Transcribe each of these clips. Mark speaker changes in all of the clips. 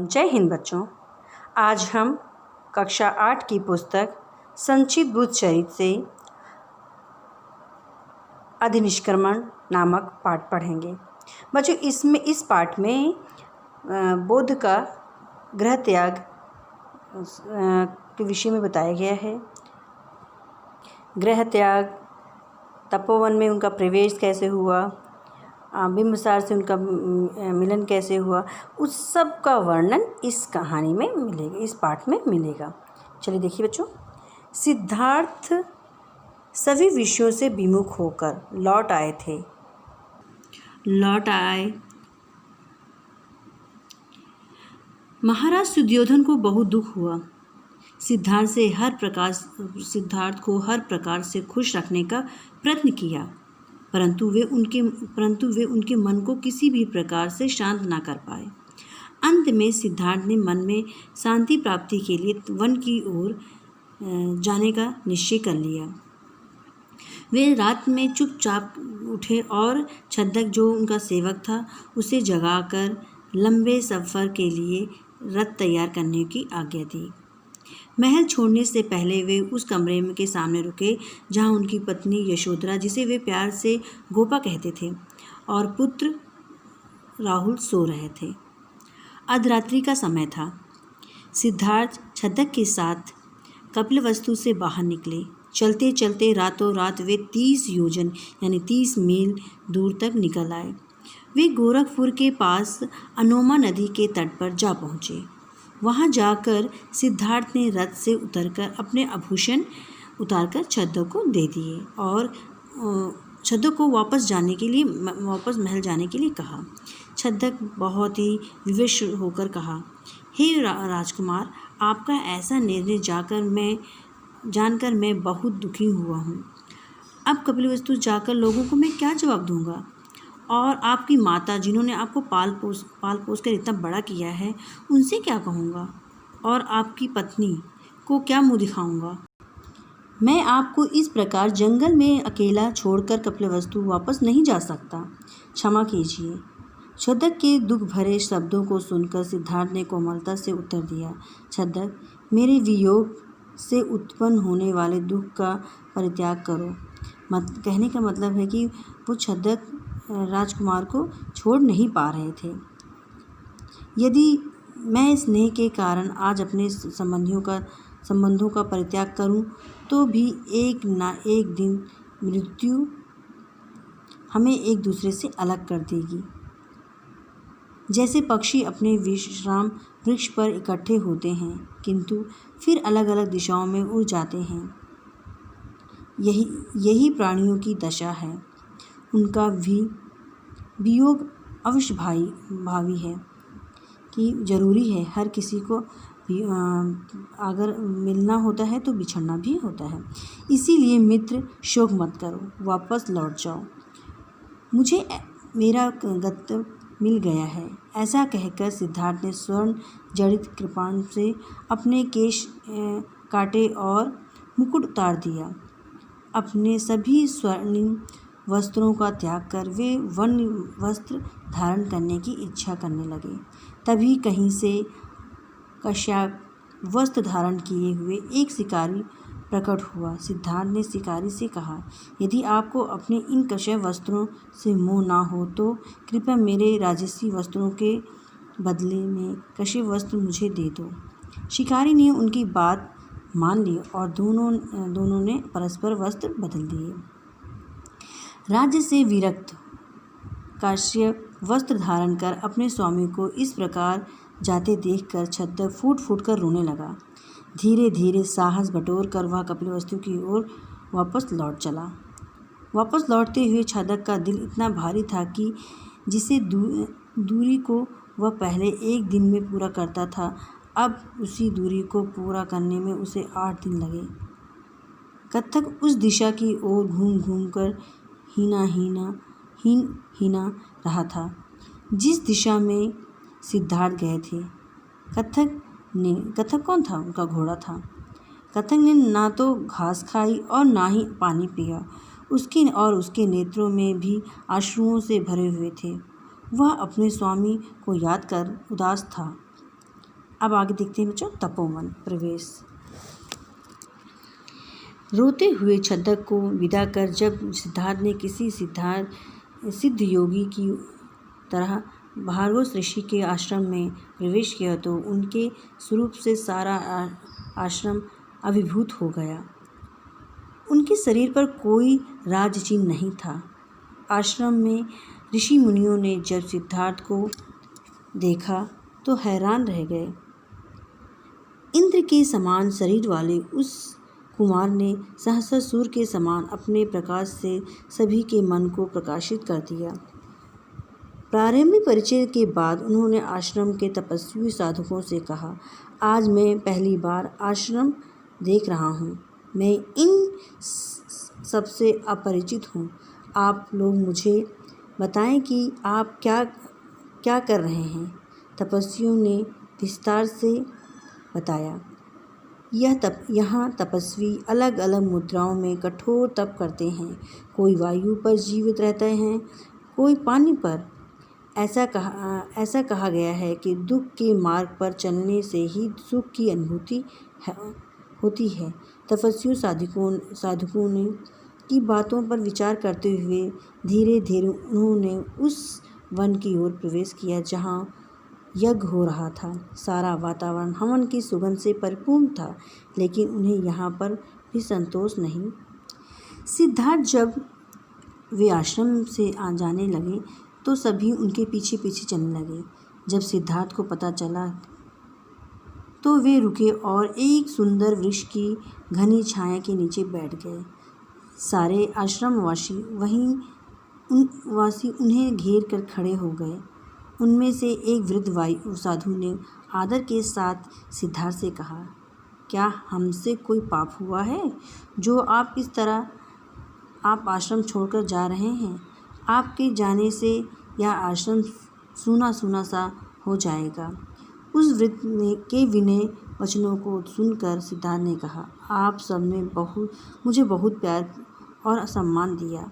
Speaker 1: जय हिंद बच्चों। आज हम कक्षा 8 की पुस्तक संचित बुद्ध चरित से अधिनिष्क्रमण नामक पाठ पढ़ेंगे। बच्चों इस पाठ में बुद्ध का गृह त्याग के विषय में बताया गया है। गृह त्याग, तपोवन में उनका प्रवेश कैसे हुआ, बिंबिसार से उनका मिलन कैसे हुआ, उस सब का वर्णन इस कहानी में मिलेगा, इस पाठ में मिलेगा। चलिए देखिए बच्चों। सिद्धार्थ सभी विषयों से विमुख होकर लौट आए। महाराज सुयोधन को बहुत दुख हुआ। सिद्धार्थ को हर प्रकार से खुश रखने का प्रयत्न किया, परंतु वे उनके मन को किसी भी प्रकार से शांत ना कर पाए। अंत में सिद्धार्थ ने मन में शांति प्राप्ति के लिए वन की ओर जाने का निश्चय कर लिया। वे रात में चुपचाप उठे और छद्दक, जो उनका सेवक था, उसे जगाकर लंबे सफ़र के लिए रथ तैयार करने की आज्ञा दी। महल छोड़ने से पहले वे उस कमरे के सामने रुके जहाँ उनकी पत्नी यशोधरा, जिसे वे प्यार से गोपा कहते थे, और पुत्र राहुल सो रहे थे। अर्धरात्रि का समय था। सिद्धार्थ छद्दक के साथ कपिलवस्तु से बाहर निकले। चलते चलते रातों रात वे 30 योजन यानी 30 मील दूर तक निकल आए। वे गोरखपुर के पास अनोमा नदी के तट पर जा पहुँचे। वहाँ जाकर सिद्धार्थ ने रथ से उतरकर अपने आभूषण उतारकर छद्दक को दे दिए और छद्दक को वापस महल जाने के लिए कहा। छद्दक बहुत ही विवश होकर कहा, हे राजकुमार, आपका ऐसा निर्णय जानकर मैं बहुत दुखी हुआ हूँ। अब कपिलवस्तु जाकर लोगों को मैं क्या जवाब दूँगा? और आपकी माता, जिन्होंने आपको पाल पोस कर इतना बड़ा किया है, उनसे क्या कहूँगा? और आपकी पत्नी को क्या मुँह दिखाऊँगा? मैं आपको इस प्रकार जंगल में अकेला छोड़कर कपिलवस्तु वापस नहीं जा सकता। क्षमा कीजिए। छद्दक के दुख भरे शब्दों को सुनकर सिद्धार्थ ने कोमलता से उत्तर दिया, छद्दक, मेरे वियोग से उत्पन्न होने वाले दुख का परित्याग करो। कहने का मतलब है कि वो छद्दक राजकुमार को छोड़ नहीं पा रहे थे। यदि मैं स्नेह के कारण आज अपने संबंधों का परित्याग करूं, तो भी एक ना एक दिन मृत्यु हमें एक दूसरे से अलग कर देगी। जैसे पक्षी अपने विश्राम वृक्ष पर इकट्ठे होते हैं, किंतु फिर अलग अलग दिशाओं में उड़ जाते हैं, यही प्राणियों की दशा है। उनका भी वियोग अवश्य भावी है कि जरूरी है। हर किसी को अगर मिलना होता है तो बिछड़ना भी होता है। इसीलिए मित्र, शोक मत करो, वापस लौट जाओ। मुझे मेरा गंतव्य मिल गया है। ऐसा कहकर सिद्धार्थ ने स्वर्ण जड़ित कृपाण से अपने केश काटे और मुकुट उतार दिया। अपने सभी स्वर्णिम वस्त्रों का त्याग कर वे वन वस्त्र धारण करने की इच्छा करने लगे। तभी कहीं से कश्यप वस्त्र धारण किए हुए एक शिकारी प्रकट हुआ। सिद्धार्थ ने शिकारी से कहा, यदि आपको अपने इन कश्यप वस्त्रों से मोह ना हो तो कृपया मेरे राजसी वस्त्रों के बदले में कश्यप वस्त्र मुझे दे दो। शिकारी ने उनकी बात मान ली और दोनों ने परस्पर वस्त्र बदल दिए। राज्य से विरक्त कश्यप वस्त्र धारण कर अपने स्वामी को इस प्रकार जाते देखकर छद्दक फूट फूट कर रोने लगा। धीरे धीरे साहस बटोर कर वह कपिलवस्तु की ओर वापस लौट चला। वापस लौटते हुए छद्दक का दिल इतना भारी था कि जिसे दूरी को वह पहले एक दिन में पूरा करता था, अब उसी दूरी को पूरा करने में उसे 8 दिन लगे। कत्थक उस दिशा की ओर घूम घूम कर हीना रहा था जिस दिशा में सिद्धार्थ गए थे। कत्थक कौन था? उनका घोड़ा था। कत्थक ने ना तो घास खाई और ना ही पानी पिया। उसके नेत्रों में भी आंसुओं से भरे हुए थे। वह अपने स्वामी को याद कर उदास था। अब आगे देखते हैं बच्चों तपोवन प्रवेश। रोते हुए छद्मक को विदा कर जब सिद्धार्थ ने किसी सिद्ध योगी की तरह भारद्वाज ऋषि के आश्रम में प्रवेश किया तो उनके स्वरूप से सारा आश्रम अभिभूत हो गया। उनके शरीर पर कोई राज चिन्ह नहीं था। आश्रम में ऋषि मुनियों ने जब सिद्धार्थ को देखा तो हैरान रह गए। इंद्र के समान शरीर वाले उस कुमार ने सहसा सूर्य के समान अपने प्रकाश से सभी के मन को प्रकाशित कर दिया। प्रारंभिक परिचय के बाद उन्होंने आश्रम के तपस्वी साधकों से कहा, आज मैं पहली बार आश्रम देख रहा हूँ। मैं इन सबसे अपरिचित हूँ। आप लोग मुझे बताएं कि आप क्या क्या कर रहे हैं। तपस्वियों ने विस्तार से बताया। यहाँ तपस्वी अलग अलग मुद्राओं में कठोर तप करते हैं। कोई वायु पर जीवित रहते हैं, कोई पानी पर। ऐसा कहा गया है कि दुख के मार्ग पर चलने से ही सुख की अनुभूति होती है। तपस्वियों साधकों ने की बातों पर विचार करते हुए धीरे धीरे उन्होंने उस वन की ओर प्रवेश किया जहाँ यज्ञ हो रहा था। सारा वातावरण हवन की सुगंध से परिपूर्ण था, लेकिन उन्हें यहाँ पर भी संतोष नहीं। सिद्धार्थ जब वे आश्रम से जाने लगे तो सभी उनके पीछे पीछे चलने लगे। जब सिद्धार्थ को पता चला तो वे रुके और एक सुंदर वृक्ष की घनी छाया के नीचे बैठ गए। सारे आश्रमवासी उन्हें घेर कर खड़े हो गए। उनमें से एक वृद्ध वायु साधु ने आदर के साथ सिद्धार्थ से कहा, क्या हमसे कोई पाप हुआ है जो आप इस तरह आप आश्रम छोड़कर जा रहे हैं? आपके जाने से यह आश्रम सूना सूना सा हो जाएगा। उस वृद्ध के विनय वचनों को सुनकर सिद्धार्थ ने कहा, आप सब ने मुझे बहुत प्यार और सम्मान दिया।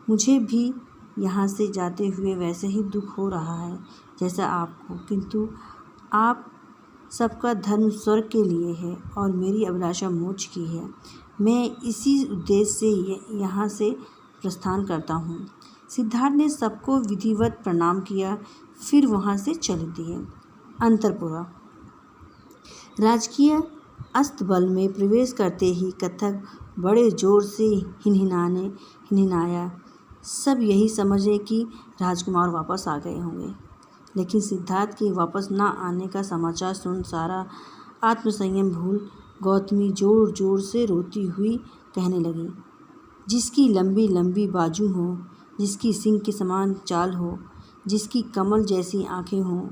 Speaker 1: मुझे भी यहाँ से जाते हुए वैसे ही दुख हो रहा है जैसा आपको, किंतु आप सबका धर्म स्वर्ग के लिए है और मेरी अभिलाषा मोक्ष की है। मैं इसी उद्देश्य से यहाँ से प्रस्थान करता हूँ। सिद्धार्थ ने सबको विधिवत प्रणाम किया, फिर वहाँ से चल दिए। अंतरपुरा। राजकीय अस्तबल में प्रवेश करते ही कथक बड़े जोर से हिनहिनाया। सब यही समझे कि राजकुमार वापस आ गए होंगे, लेकिन सिद्धार्थ के वापस न आने का समाचार सुन सारा आत्मसंयम भूल गौतमी जोर जोर से रोती हुई कहने लगी, जिसकी लंबी लंबी बाजू हो, जिसकी सिंह के समान चाल हो, जिसकी कमल जैसी आँखें हों,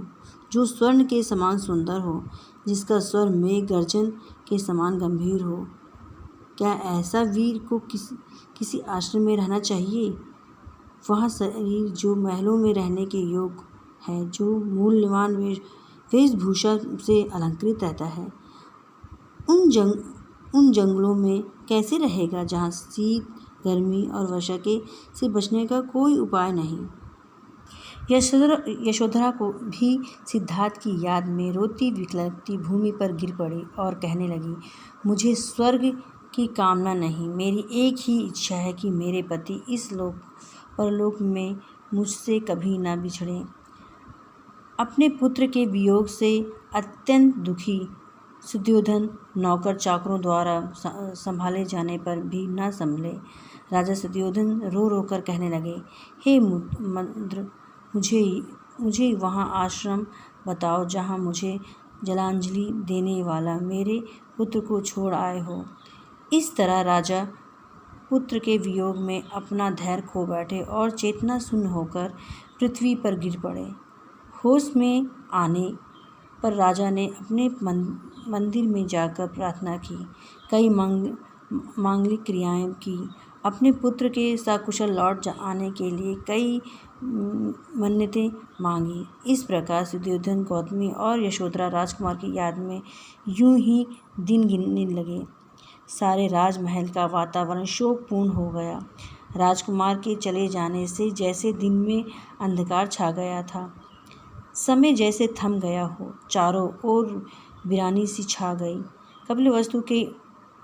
Speaker 1: जो स्वर्ण के समान सुंदर हो, जिसका स्वर मेघ गर्जन के समान गंभीर हो, क्या ऐसा वीर को किसी आश्रम में रहना चाहिए? वह शरीर जो महलों में रहने के योग्य है, जो मूल्यवान वेशभूषा से अलंकृत रहता है, उन जंगलों में कैसे रहेगा जहाँ शीत, गर्मी और वर्षा से बचने का कोई उपाय नहीं। यशोधरा को भी सिद्धार्थ की याद में रोती बिलखती भूमि पर गिर पड़ी और कहने लगी, मुझे स्वर्ग की कामना नहीं, मेरी एक ही इच्छा है कि मेरे पति इस लोक परलोक में मुझसे कभी न बिछड़ें। अपने पुत्र के वियोग से अत्यंत दुखी सुद्योधन नौकर चाकरों द्वारा संभाले जाने पर भी न संभले। राजा सुद्योधन रो रो कर कहने लगे, हे मंद्र, मुझे वहाँ आश्रम बताओ जहाँ मुझे जलांजलि देने वाला मेरे पुत्र को छोड़ आए हो। इस तरह राजा पुत्र के वियोग में अपना धैर्य खो बैठे और चेतना शून्य होकर पृथ्वी पर गिर पड़े। होश में आने पर राजा ने अपने मंदिर में जाकर प्रार्थना की, कई मांगलिक क्रियाएं की, अपने पुत्र के सकुशल लौट आने के लिए कई मन्नतें मांगी। इस प्रकार सुद्योधन, गौतमी और यशोधरा राजकुमार की याद में यूं ही दिन गिनने लगे। सारे राजमहल का वातावरण शोकपूर्ण हो गया। राजकुमार के चले जाने से जैसे दिन में अंधकार छा गया था। समय जैसे थम गया हो, चारों ओर वीरानी सी छा गई। कपिलवस्तु के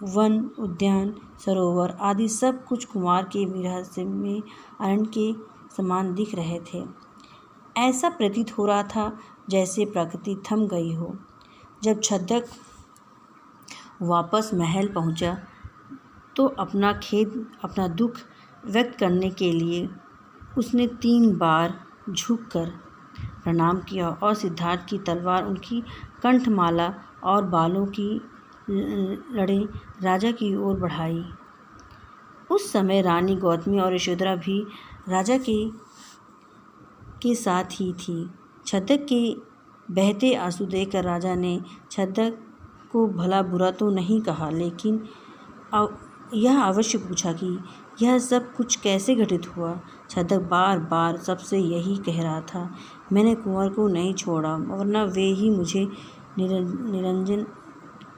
Speaker 1: वन, उद्यान, सरोवर आदि सब कुछ कुमार के विरह में अरण्य के समान दिख रहे थे। ऐसा प्रतीत हो रहा था जैसे प्रकृति थम गई हो। जब छद्दक वापस महल पहुंचा तो अपना खेद, अपना दुख व्यक्त करने के लिए उसने 3 बार झुककर प्रणाम किया और सिद्धार्थ की तलवार, उनकी कंठमाला और बालों की लड़ें राजा की ओर बढ़ाई। उस समय रानी गौतमी और यशोधरा भी राजा के साथ ही थी। छद्दक के बहते आंसू देखकर राजा ने छद्दक को भला बुरा तो नहीं कहा, लेकिन यह अवश्य पूछा कि यह सब कुछ कैसे घटित हुआ। छद्दक बार बार सबसे यही कह रहा था, मैंने कुंवर को नहीं छोड़ा, वरना वे ही मुझे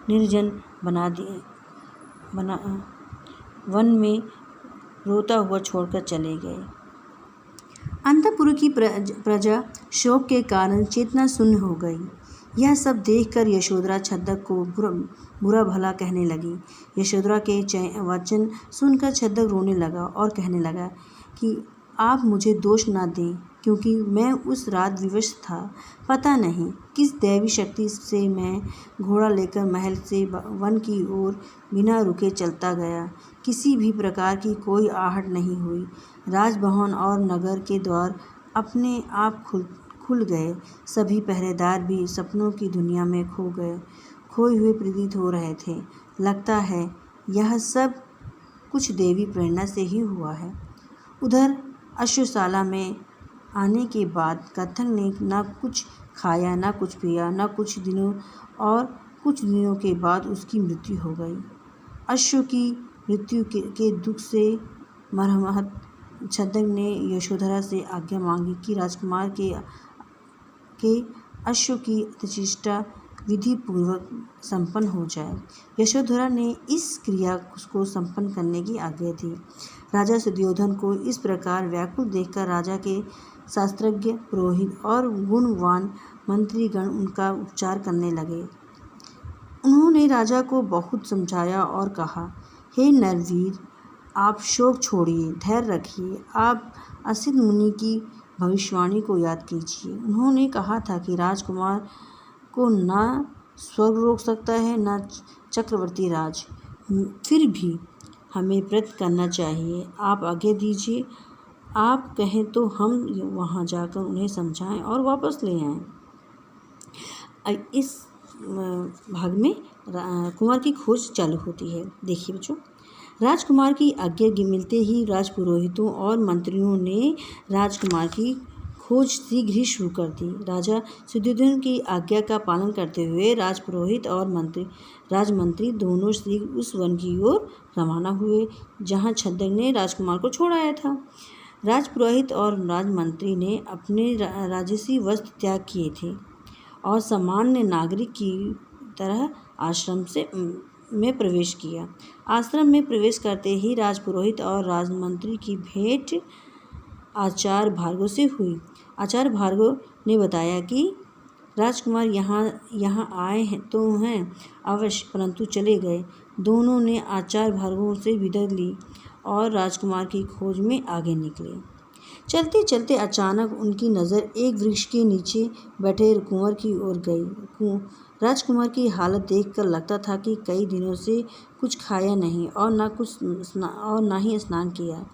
Speaker 1: निर्जन वन में रोता हुआ छोड़कर चले गए। अंतःपुर की प्रजा शोक के कारण चेतना शून्य हो गई। यह सब देखकर यशोधरा छद्दक को बुरा भला कहने लगी। यशोधरा के वचन सुनकर छद्दक रोने लगा और कहने लगा कि आप मुझे दोष न दें, क्योंकि मैं उस रात विवश था। पता नहीं किस दैवी शक्ति से मैं घोड़ा लेकर महल से वन की ओर बिना रुके चलता गया। किसी भी प्रकार की कोई आहट नहीं हुई। राजभवन और नगर के द्वार अपने आप खुल गए। सभी पहरेदार भी सपनों की दुनिया में खोए हुए प्रतीत हो रहे थे। लगता है यह सब कुछ देवी प्रेरणा से ही हुआ है। उधर अश्वशाला में आने के बाद कथक ने न कुछ खाया, न कुछ पिया, न कुछ दिनों, और कुछ दिनों के बाद उसकी मृत्यु हो गई। अश्व की मृत्यु के दुख से मरहमत छद्दक ने यशोधरा से आज्ञा मांगी कि राजकुमार के अश्व की अंत्येष्टि विधि पूर्वक संपन्न हो जाए। यशोधरा ने इस क्रिया को संपन्न करने की आज्ञा दी। राजा सुयोधन को इस प्रकार व्याकुल देखकर राजा के शास्त्रज्ञ, पुरोहित और गुणवान मंत्रीगण उनका उपचार करने लगे। उन्होंने राजा को बहुत समझाया और कहा, हे नरवीर, आप शोक छोड़िए, धैर्य रखिए। आप असित मुनि की भविष्यवाणी को याद कीजिए। उन्होंने कहा था कि राजकुमार को न स्वर्ग रोक सकता है, न चक्रवर्ती राज। फिर भी हमें व्रत करना चाहिए। आप आज्ञा दीजिए। आप कहें तो हम वहाँ जाकर उन्हें समझाएं और वापस ले आएं। इस भाग में कुमार की खोज चालू होती है। देखिए बच्चों, राजकुमार की आज्ञा मिलते ही राजपुरोहितों और मंत्रियों ने राजकुमार की खोज शीघ्र ही शुरू कर दी। राजा सुयोधन की आज्ञा का पालन करते हुए राजपुरोहित और राजमंत्री दोनों शीघ्र उस वन की ओर रवाना हुए जहाँ छद्दक ने राजकुमार को छोड़ाया था। राजपुरोहित और राजमंत्री ने अपने राजसी वस्त्र त्याग किए थे और सामान्य नागरिक की तरह आश्रम में प्रवेश किया। आश्रम में प्रवेश करते ही राजपुरोहित और राजमंत्री की भेंट आचार्य भार्गव से हुई। आचार्य भार्गव ने बताया कि राजकुमार यहाँ आए हैं तो हैं अवश्य, परंतु चले गए। दोनों ने आचार्य भार्गव से विदा ली और राजकुमार की खोज में आगे निकले। चलते चलते अचानक उनकी नज़र एक वृक्ष के नीचे बैठे कुंवर की ओर गई। राजकुमार की हालत देखकर लगता था कि कई दिनों से कुछ खाया नहीं और ना ही स्नान किया।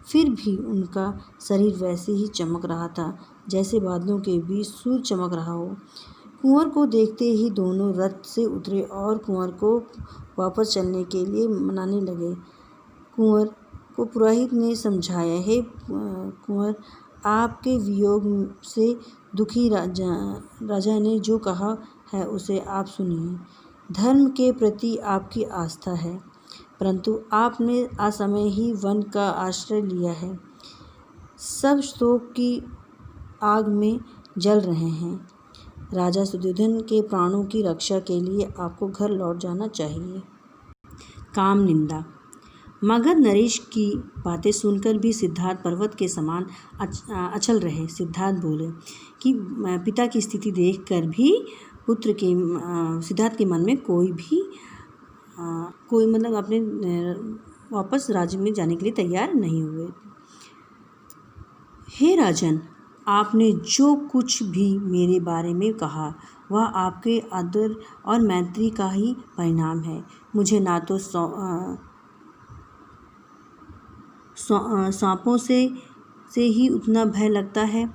Speaker 1: फिर भी उनका शरीर वैसे ही चमक रहा था जैसे बादलों के बीच सूर्य चमक रहा हो। कुंवर को देखते ही दोनों रथ से उतरे और कुंवर को वापस चलने के लिए मनाने लगे। कुंवर को पुरोहित ने समझाया, हे कुंवर, आपके वियोग से दुखी राजा ने जो कहा है उसे आप सुनिए। धर्म के प्रति आपकी आस्था है, परंतु आपने असमय ही वन का आश्रय लिया है। सब शोक की आग में जल रहे हैं। राजा सुयोधन के प्राणों की रक्षा के लिए आपको घर लौट जाना चाहिए। काम निंदा। मगध नरेश की बातें सुनकर भी सिद्धार्थ पर्वत के समान अचल रहे। सिद्धार्थ बोले कि पिता की स्थिति देखकर भी पुत्र के सिद्धार्थ के मन में कोई मतलब अपने वापस राज्य में जाने के लिए तैयार नहीं हुए। हे राजन, आपने जो कुछ भी मेरे बारे में कहा वह आपके आदर और मैत्री का ही परिणाम है। मुझे ना तो सांपों से ही उतना भय लगता है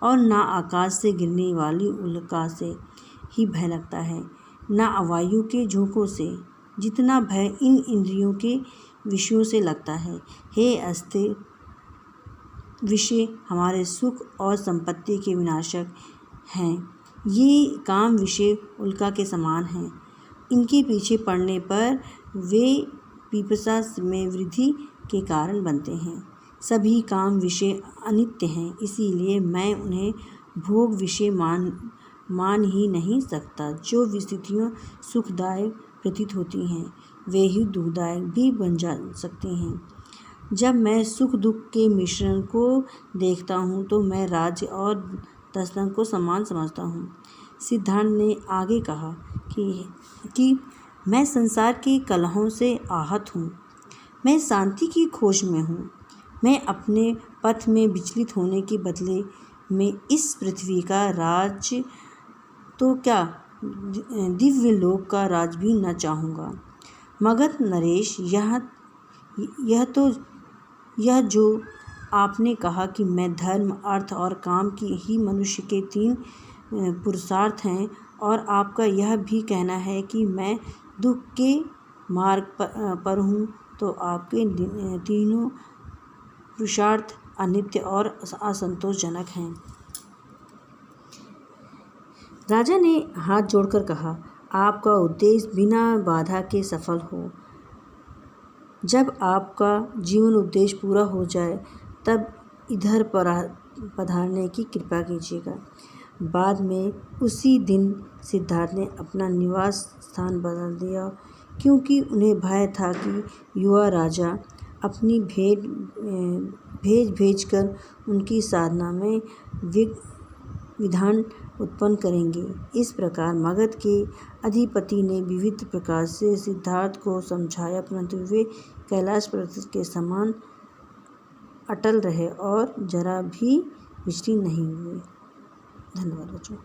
Speaker 1: और ना आकाश से गिरने वाली उल्का से ही भय लगता है, ना वायु के झोंकों से जितना भय इन इंद्रियों के विषयों से लगता है। हे अस्थिर विषय हमारे सुख और संपत्ति के विनाशक हैं। ये काम विषय उल्का के समान हैं। इनके पीछे पड़ने पर वे पिपासा में वृद्धि के कारण बनते हैं। सभी काम विषय अनित्य हैं, इसीलिए मैं उन्हें भोग विषय मान ही नहीं सकता। जो स्थितियाँ सुखदायक प्रतीत होती हैं वे ही दुखदायक भी बन जा सकती हैं। जब मैं सुख दुख के मिश्रण को देखता हूँ तो मैं राज्य और दर्शन को समान समझता हूँ। सिद्धार्थ ने आगे कहा कि मैं संसार के कलहों से आहत हूँ। मैं शांति की खोज में हूँ। मैं अपने पथ में विचलित होने के बदले में इस पृथ्वी का राज्य तो क्या दिव्य लोक का राज भी न चाहूँगा। मगध नरेश, यह जो आपने कहा कि मैं धर्म अर्थ और काम की ही मनुष्य के 3 पुरुषार्थ हैं, और आपका यह भी कहना है कि मैं दुख के मार्ग पर हूँ, तो आपके तीनों पुरुषार्थ अनित्य और असंतोषजनक हैं। राजा ने हाथ जोड़कर कहा, आपका उद्देश्य बिना बाधा के सफल हो। जब आपका जीवन उद्देश्य पूरा हो जाए तब इधर पधारने की कृपा कीजिएगा। बाद में उसी दिन सिद्धार्थ ने अपना निवास स्थान बदल दिया, क्योंकि उन्हें भय था कि युवा राजा अपनी भेज कर उनकी साधना में विघ्न उत्पन्न करेंगे। इस प्रकार मगध के अधिपति ने विविध प्रकार से सिद्धार्थ को समझाया, परंतु वे कैलाश पर्वत के समान अटल रहे और जरा भी विचलित नहीं हुए। धन्यवाद बच्चों।